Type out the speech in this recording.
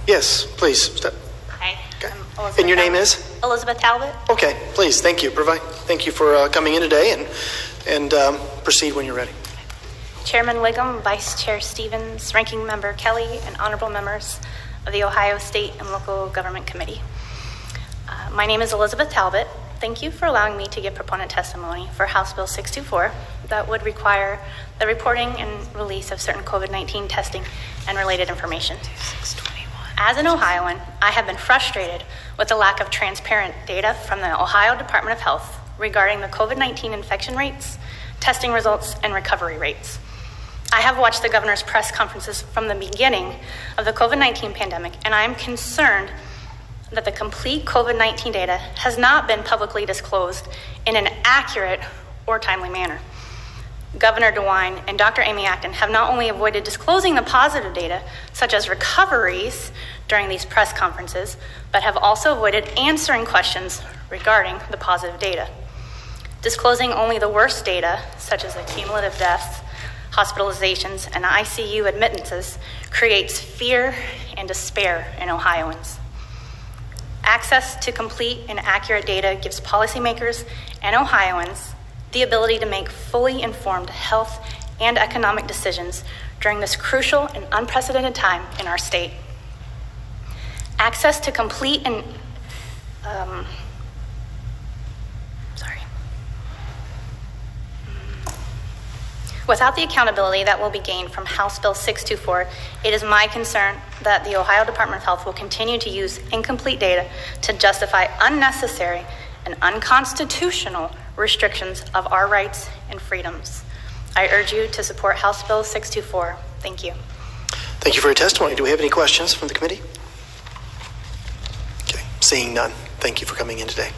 Yes, please. Step. Hi. Okay. Elizabeth And your name Talbot. is? Elizabeth Talbot. Okay, please. Thank you. Thank you for coming in today, and proceed when you're ready. Chairman Wiggum, Vice Chair Stevens, Ranking Member Kelly, and honorable members of the Ohio State and Local Government Committee. My name is Elizabeth Talbot. Thank you for allowing me to give proponent testimony for House Bill 624 that would require the reporting and release of certain COVID-19 testing and related information. As an Ohioan, I have been frustrated with the lack of transparent data from the Ohio Department of Health regarding the COVID-19 infection rates, testing results, and recovery rates. I have watched the governor's press conferences from the beginning of the COVID-19 pandemic, and I am concerned that the complete COVID-19 data has not been publicly disclosed in an accurate or timely manner. Governor DeWine and Dr. Amy Acton have not only avoided disclosing the positive data, such as recoveries, during these press conferences, but have also avoided answering questions regarding the positive data. Disclosing only the worst data, such as the cumulative deaths, hospitalizations, and ICU admittances, creates fear and despair in Ohioans. Access to complete and accurate data gives policymakers and Ohioans the ability to make fully informed health and economic decisions during this crucial and unprecedented time in our state. Access to complete and without the accountability that will be gained from House Bill 624, it is my concern that the Ohio Department of Health will continue to use incomplete data to justify unnecessary and unconstitutional restrictions of our rights and freedoms. I urge you to support House Bill 624. Thank you. Thank you for your testimony. Do we have any questions from the committee? Okay, seeing none. Thank you for coming in today.